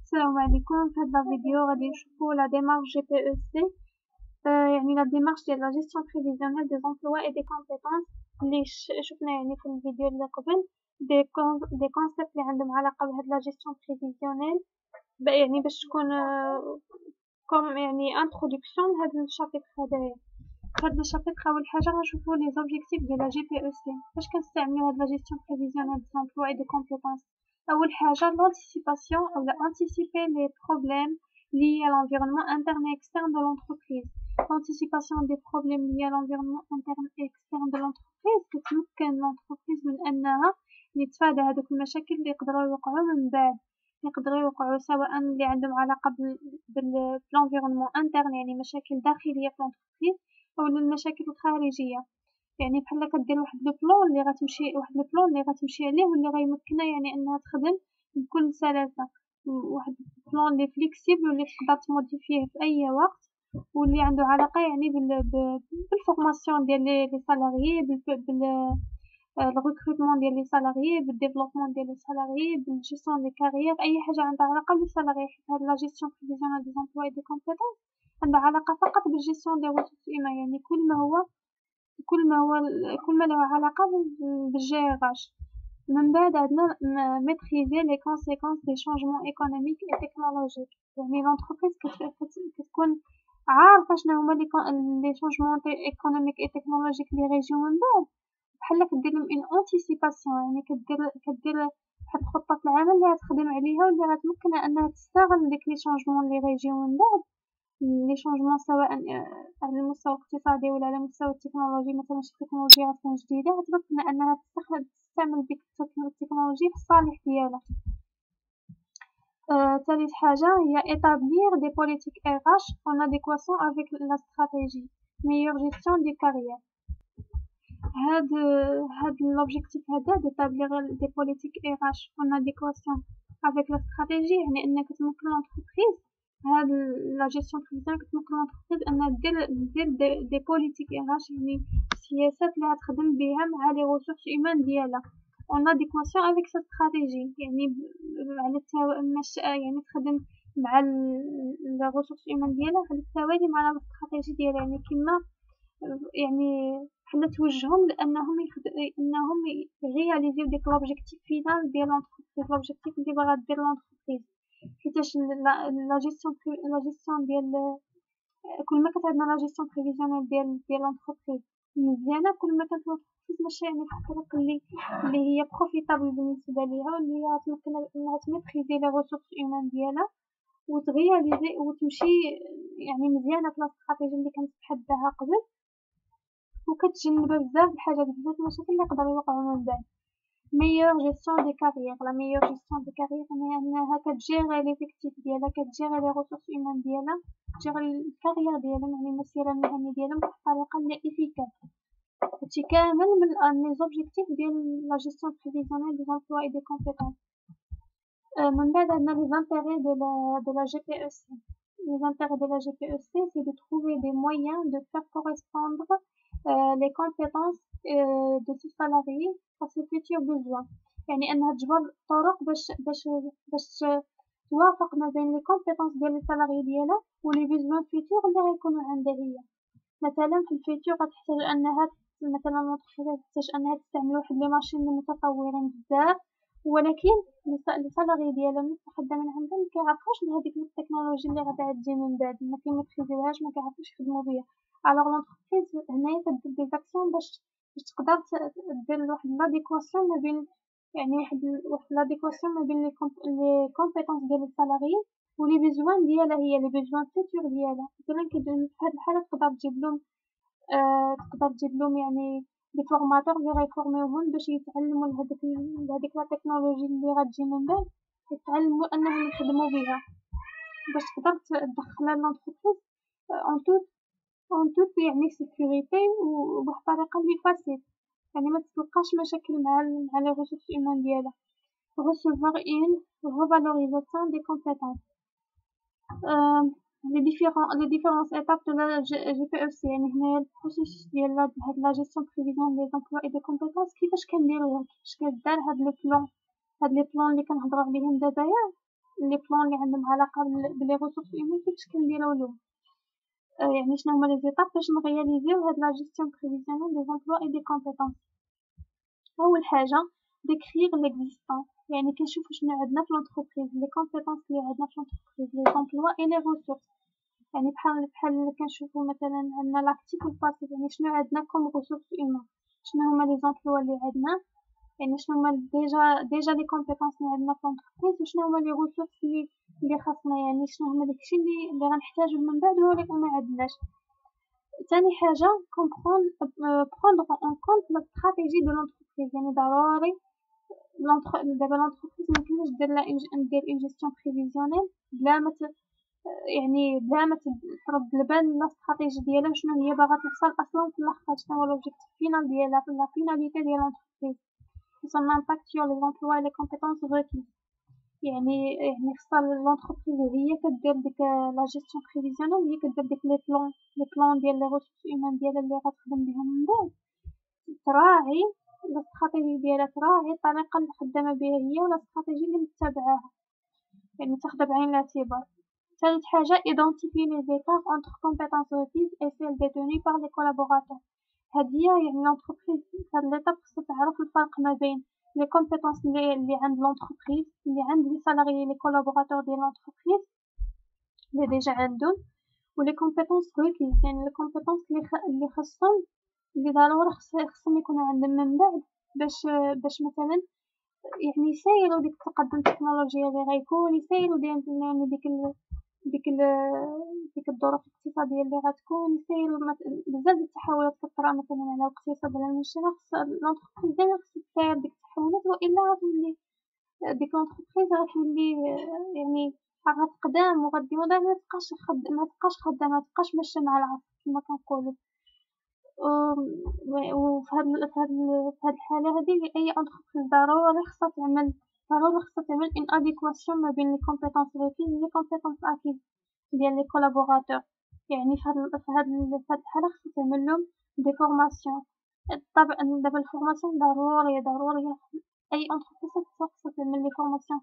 السلام عليكم. في هذا الفيديو غادي نشوفوا لا ديمارش جي بي او سي. يعني لا ديمارش ديال لا جيستيون بريفيزيونيل دي زومبلوا اي دي كومبيتونس اللي شفنا يعني في الفيديو اللي قبل دي كونسيبت اللي عندهم علاقه بهاد لا جيستيون بريفيزيونيل يعني باش تكون كوم يعني انتروداكسيون لهاد الشابيتر هذايا. في هاد الشابيتر اول حاجه غنشوفوا لي زوبجيكتيف ديال لا جي بي او سي. فاش كنستعملوا هاد لا جيستيون بريفيزيونيل دي زومبلوا اي دي كومبيتونس، أول حاجة l'anticipation ou anticiper les problèmes liés à l'environnement interne et externe de l'entreprise. L'anticipation des problèmes liés à l'environnement interne et externe de l'entreprise كتمكن l'entreprise من أنها يتفادى هذوك المشاكل اللي يقدروا يوقعوا من بعد، يقدروا يوقعوا سواء اللي عندهم علاقة بالenvironnement interne يعني مشاكل داخلية في l'entreprise أو المشاكل الخارجية. يعني بحال كدير واحد لو بلان اللي غتمشي عليه واللي غيمكنها يعني انها تخدم بكل سلاسه، واحد البلان اللي فليكسيبل واللي تقدر تموديفيه في اي وقت، واللي عنده علاقه يعني بالفورماسيون ديال لي سالاريي، بالريكروتمون ديال لي سالاريي، بالديفلوبمون ديال لي سالاريي، بالجيستيون دي كارير، اي حاجه عندها علاقه بالسالاريي. حيت هاد لا جيستيون بريفيزيونيل دي زومبلوا دي كومبيتونس عندها علاقه فقط بالجيستيون دي ريسورس هيومان، يعني كل ما له علاقة بالجيراج. من بعد عندنا maîtriser les conséquences des changements économiques et technologiques. يعني l'entreprise كتكون عارفة شنو هما les changements économiques et technologiques اللي غيجيو من بعد، بحال كدير لهم une anticipation، يعني كدير واحد خطة العمل اللي غتخدم عليها واللي غتمكنها انها تستغل ديك les changements اللي غيجيو من بعد، لي شونجمون سواء على المستوى الاقتصادي ولا على المستوى التكنولوجي. مثلا شي تكنولوجيا مثلا جديده غتمكن انها تستعمل ديك التكنولوجيا في الصالح ديالها. ثالث حاجه هي établir des politiques RH en adéquation avec la stratégie meilleure gestion des carrières. هاد l'objectif هذا d'établir des politiques RH en adéquation avec la stratégie، يعني انك تمكن l'entreprise هاد لا جيستيون بريفيزيونيل كتمكن l'entreprise انها دير دي بوليتيك RH، يعني سياسات اللي غتخدم بها مع لي ريسورس هيومان ديالها اون اديكواسيون افيك سا استراتيجي، يعني على يعني تخدم مع لي ريسورس هيومان ديالها على التوالي مع الاستراتيجي ديالها، يعني كما يعني بحال توجههم لانهم انهم رياليزيو ديك لوبجيكتيف فينال ديال l'entreprise، لوبجيكتيف اللي باغا دير l'entreprise. حيتاش لا جيستيون ديال كل ما كانت عندنا لا جيستيون بريفيزيونيل ديال لونتربريز مزيانه، كل ما كانت لونتربريز ماشي يعني في الطريق اللي هي بروفيتابل بالنسبه ليها، واللي هي غتمكن انها تميتريزي لي ريسورس هيومان ديالها وتغياليزي وتمشي يعني مزيانه في لا استراتيجي اللي كانت تحداها قبل، وكتجنب بزاف الحاجات بزاف المشاكل اللي يقدروا يوقعوا من بعد. meilleure gestion des carrières. La meilleure gestion des carrières يعني انها كتجيري ليفيكتيف ديالها، كتجيري لي ريسورس هيومان ديالها، كتجيري الكارير ديالهم يعني المسيره المهنيه ديالهم بواحد الطريقه اللي افيكاس. هادشي كامل من لي زوبجيكتيف ديال لا جيستيون بريفيزيونيل دي زومبلوا اي دي كومبيتونس. من بعد عندنا لي زانتيري de la GPEC. Les intérêts de la GPEC, c'est de trouver des moyens de faire correspondre les compétences de ces salariés à ses futurs besoins. يعني أنها تجبر طرق باش توافق ما بين les compétences ديال les salariés ديالها و les besoins futurs اللي غيكونوا عندها هي. مثلا في الفيتور غتحتاج أنها مثلا تحتاج أنها تستعمل واحد لي ماشين اللي متطورين بزاف، ولكن لي سالاري ديالهم اللي خدامين عندهم مكيعرفوش بهاديك التكنولوجيا اللي غادا تجي من بعد، ما كيميتريزيوهاش، ما كيعرفوش يخدموا بها. الوغ لونتربريز هنايا كدير دي زاكسيون باش تقدر دير واحد لاديكواسيون ما بين يعني واحد لاديكواسيون ما بين لي كومبيتونس ديال السالاري و لي بيزوان ديالها، هي لي بيزوان فيتور ديالها. مثلا كيدير في هاد الحاله تقدر تجيب لهم يعني دي فورماتور اللي غيفورميوهم باش يتعلموا لهاديك لا تكنولوجي اللي غتجي من بعد، يتعلموا انهم يخدموا بها باش تقدر تدخلها لونتربريز اون توت يعني سيكوريتي وبواحد الطريقه اللي فاسيل، يعني ما تلقاش مشاكل مع لي ريسورس هيومان ديالها. recevoir une revalorisation des compétences. les différentes étapes de la GPEC، يعني هنايا البروسيس ديال هاد لا جيستيون بريفيزيون دي زومبلوا اي دي كومبيتونس كيفاش كنديروها، كيفاش كدار هاد لي بلان اللي كنهضروا عليهم دابايا. لي بلان اللي عندهم علاقة بلي ريسورس هيومان كيفاش كنديرولهم، يعني شنو هما لي زيتاب باش نغياليزيو هاد لا جيستيون بريفيزيونيل دي زومبلوا اي دي كومبيتونس. أول حاجة ديكريغ ليكزيستون، يعني كنشوفو شنو عندنا في لونتربريز، لي كومبيتونس لي عندنا في لونتربريز، لي زومبلوا اي لي ريسورس، يعني بحال كنشوفو مثلا عندنا لاكتيف والباسيف، يعني شنو عندنا كوم ريسورس هيومان، شنو هما لي زومبلوا اللي عندنا، يعني شنو هما ديجا لي كومبيتونس اللي عندنا في لونتربريز، وشنو هما لي ريسورس اللي خاصنا، يعني شنو هما داكشي اللي غنحتاجو من بعد هو اللي ما عندناش. تاني حاجة prendre en compte la stratégie de l'entreprise، يعني ضروري دابا لونتربريز ميمكنلهاش دير اون جيستيون بريفيزيونيل بلا ما ترد البال لا استراتيجي ديالها شنو هي باغا توصل اصلا في الاخر، شنو هو لوبجيكتيف فينال ديالها، لا فيناليتي ديال لونتربريز، son impact sur les emplois et les compétences requises. يعني خصها لونتربريز وهي كدير ديك لا جيستيون بريفيزيونيل، هي كدير ديك لي بلان ديال لي ريسورس هيومان ديالها اللي غتخدم بهم من بعد، تراعي الاستراتيجي ديالها، تراعي الطريقة اللي خدامة بها هي ولا الاستراتيجي اللي متبعاها، يعني تاخدها بعين الاعتبار. ثالث حاجة identifier les écarts entre compétences requises et celles détenues par les collaborateurs. هادي يعني لونتربريز هاد ليطاب خصها تعرف الفرق ما بين لي كومبيتونس اللي عند لونتربريز، اللي عند لي سالاريي لي كولابوراتور ديال لونتربريز اللي ديجا عندهم، ولي كومبيتونس requises يعني لي كومبيتونس اللي خصهم اللي ضروري خصهم يكونوا عندهم من بعد باش مثلا يعني يسيروا ديك التقدم التكنولوجيا اللي غيكون، يسيروا يعني ديك الظروف الاقتصادية اللي غتكون، يسيروا بزاف د التحولات كطرا مثلا على الاقتصاد على المجتمع، خص لونتربريز ديما خصها تسير ديك التحولات، والا غتولي ديك لونتربريز غتولي يعني غتقدام وغدي ما تبقاش خدامة، ما تبقاش ماشية مع العصر كما كنقولوا. وفي هاد الحالة هادي أي انتربريز ضروري خصها تعمل اون اديكواسيون ما بين لي كومبيتونس requises و لي كومبيتونس acquises ديال لي كولابوراتور، يعني في هاد الحالة خصها تعملهم دي فورماسيون. طبعا دابا الفورماسيون ضرورية أي انتربريز خصها تعمل لي فورماسيون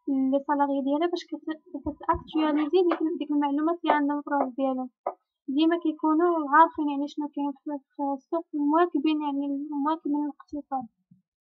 لي سالاريي ديالها باش كتاكتواليزي ديك المعلومات اللي عندهم في الراس ديالهم، ديما كيكونوا عارفين يعني شنو كاين في السوق، مواكبين الاقتصاد،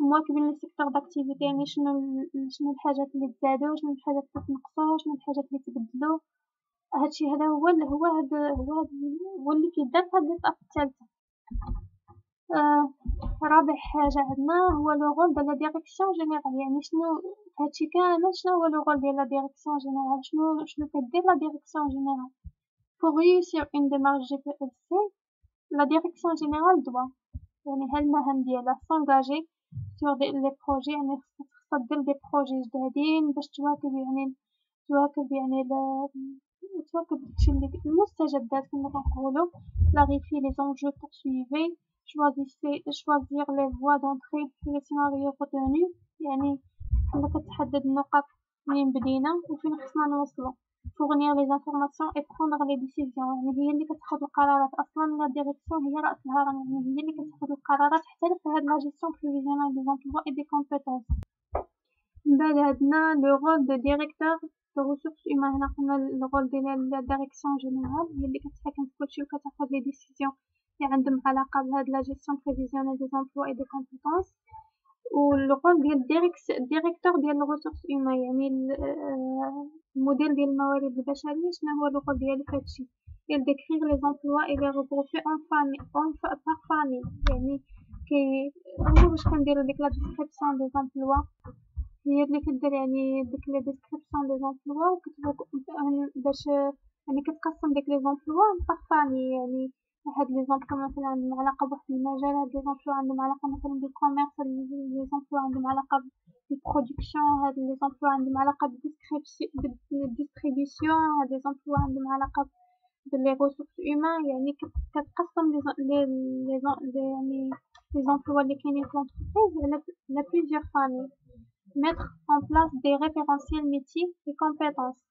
مواكبين لي سيكتور داكتيفيتي، يعني شنو الحاجات اللي تزادوا، شنو الحاجات اللي تنقصوا، شنو الحاجات اللي تبدلوا. هادشي هذا هو اللي كيدار في هاد ليطاب الثالثة. رابع حاجة عندنا هو لو رول ديال لا ديريكسيون جينيرال، يعني شنو هادشي كامل شنو هو لو رول ديال لا ديريكسيون جينيرال، شنو كدير لا ديريكسيون جينيرال. Pour réussir une démarche GPSC, la direction générale doit يعني هالمهام ديالها s'engager sur les projets، يعني خصها دير دي بروجي جدادين باش تواكب داكشي اللي المستجدات كما كنقولوا، clarifier les enjeux poursuivis، choisir les voies d'entrée في les scénarios retenus، يعني بحال كتحدد النقط منين بدينا وفين خصنا نوصلوا، fournir les informations et prendre les décisions، يعني هي اللي كتاخد القرارات، اصلا لا ديريكسيون هي راس الهرم، يعني هي اللي كتاخد القرارات حتى في هاد لا جيستيون بريفيزيونيل دي زومبلوا اي دي كومبيتونس. من بعد عندنا لو رول دو ديريكتور دو ريسورس هيومان، هنا قلنا لو رول ديال لا ديريكسيون جينيرال هي اللي كتحكم في كلشي وكتاخد لي ديسيزيون اللي عندهم علاقه بهاد لا جيستيون بريفيزيونيل دي زومبلوا اي دي كومبيتونس. والرول ديال الديريكتور ديال الريسورس هيومان، يعني المدير ديال الموارد البشريه، شنو هو الرول ديالو في هادشي، ديال ديكريغ لي زومبلوا اي لي ريغروبي اون فامي، يعني هو باش كنديرو ديك لا ديسكريبسيون دي زومبلوا، هي اللي كدير يعني ديك لي ديسكريبسيون دي زومبلوا باش يعني كتقسم ديك لي زومبلوا باغ فامي، يعني هاد لي زومبلوا مثلا عندهم علاقه بواحد المجال، هاد لي زومبلوا عندهم علاقه مثلا بالكوميرس، هاد لي زومبلوا عندهم علاقه بالبرودكسيون، هاد لي زومبلوا عندهم علاقه بالديستريبيسيون، هاد لي زومبلوا عندهم علاقه باللي ريسورس هيومان، يعني كتقسم يعني لي زومبلوا اللي كاينين في لونتربريز على بليزيور فامي. Mettre en place des référentiels métiers et compétences.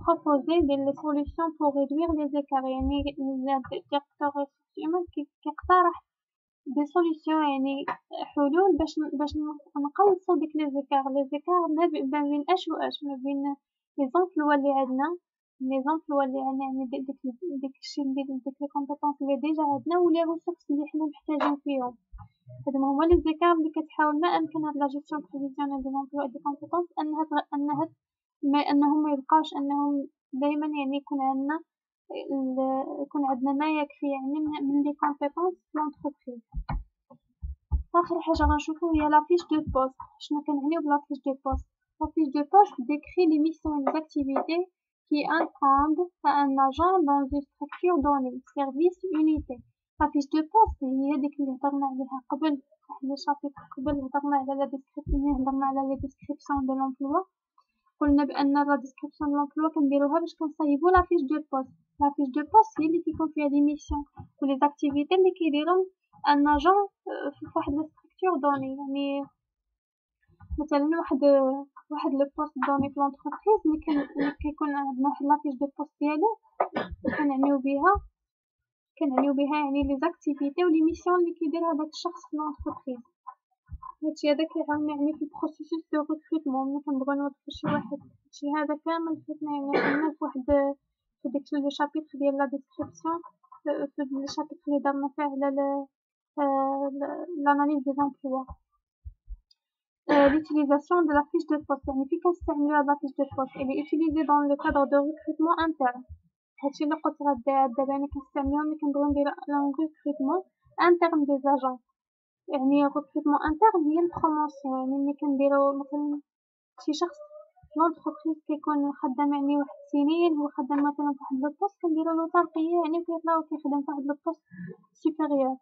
Proposer des solutions pour réduire les écarts، يعني الديريكتور ressources humaines كيقترح دي سوليوشن يعني حلول باش نقلصوا ديك لي زيكار ما بين اش واش ما بين لي زومبلوا اللي عندنا يعني ديك الشيء اللي ديك لي كومبيتونس اللي ديجا عندنا ولي ريسورس اللي حنا محتاجين فيهم. هادو هما لي زيكار اللي كتحاول ما امكن هاد لا جيستيون بريفيزيونيل دي لومبلوا دي كومبيتونس انهم ما يبقاوش انهم دائما يعني يكون عندنا ما يكفي يعني من لي كومبيتونس في لونتربريز. آخر حاجة غنشوفو هي لا فيش دو بوست. شنو كنعنيو بلا فيش دو بوست؟ لا فيش دو بوست décrit les missions et les activités qui incombent à un agent dans une structure donnée, service, unité. لا فيش دو بوست هي ديك اللي هضرنا عليها قبل واحد لي شابيتر قبل هضرنا على لا ديسكريبسيون هضرنا على لي ديسكريبسيون دو لومبلوا. قلنا بان لا ديسكريبسيون دو لومبلوا كنديروها باش كنصايبو لا فيش دو بوست. لا فيش دو بوست هي اللي كيكون فيها لي ميسيون و لي اكتيفيتي اللي كيديرهم ان اجون في واحد لا ستركتور دوني. يعني مثلا واحد لو بوست دوني في لونتربريز اللي كيكون عندنا واحد لا فيش دو بوست ديالو كنعنيو بها يعني لي زاكتيفيتي و لي ميسيون اللي كيدير هذاك الشخص في لونتربريز. هادشي هذا كيعاوننا يعني في البروسيسوس دو ريكروتمون ملي كنبغيو نوظفو شي واحد. هادشي هذا كامل فاتنا يعني عندنا في واحد في ديك لو شابيتر ديال لا ديسكريبسيون في الشابيتر اللي درنا فيه على l'analyse des emplois. L'utilisation de la fiche de poste يعني في كنستعملو هاد لا فيش دو بوست elle est utilisée dans le cadre de recrutement interne. هادشي اللي قلت دابا يعني كنستعملوها ملي كنبغيو نديرو un recrutement interne des agents. يعني recrutement interne هي البروموسيون يعني ملي كنديرو مثلا شي شخص في لونتربريز كيكون خدام يعني واحد السنين هو خدام مثلا في واحد لو بوست كنديرو له ترقية يعني وكيطلعو كيخدم في واحد لو بوست supérieur.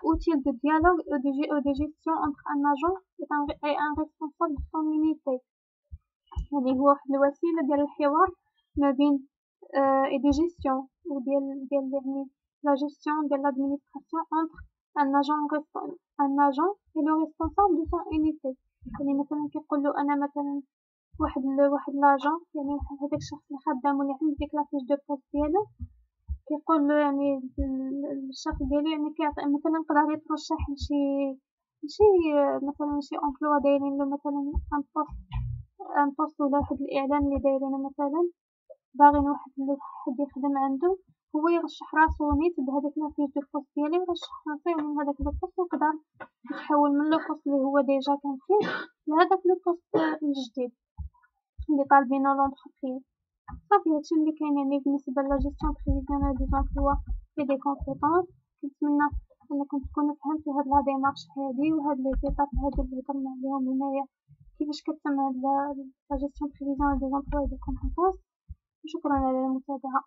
Outil de dialogue et de gestion entre un agent et un responsable de son unité. يعني هو واحد الوسيلة ديال الحوار ما بين et de gestion ou ديال يعني la gestion de l'administration entre un agent et le responsable de son unité. يعني مثلا كيقولو انا مثلا واحد لاجون يعني هذاك الشخص اللي خدام واللي عنده ديك لا فيش دو بوست ديالو كيقول له يعني الشخص ديالو يعني كيعطي مثلا يقدر يترشح لشي مثلا شي امبلوا دايرين له مثلا ان بوست ولا واحد الاعلان اللي دايرينه مثلا باغيين واحد يخدم عنده هو يرشح راسو نيت بهذاك لا فيش دو بوست ديالو يرشح راسو من هذاك لو بوست ويقدر يتحول من لو بوست اللي هو ديجا كان فيه لهذاك لو بوست الجديد اللي طالبينو لونتربريز. صافي هادشي اللي كاين يعني بالنسبه لا جيستيون بريفيزيونيل دي زامبلوا اي دي كومبيتونس. كنتمنى انكم تكونوا فهمتوا هاد لا ديمارش هادي وهاد لي زيتاب هادو اللي هضرنا عليهم هنايا كيفاش كتم هاد لا جيستيون بريفيزيونيل دي زامبلوا اي دي كومبيتونس. شكرا على المتابعه.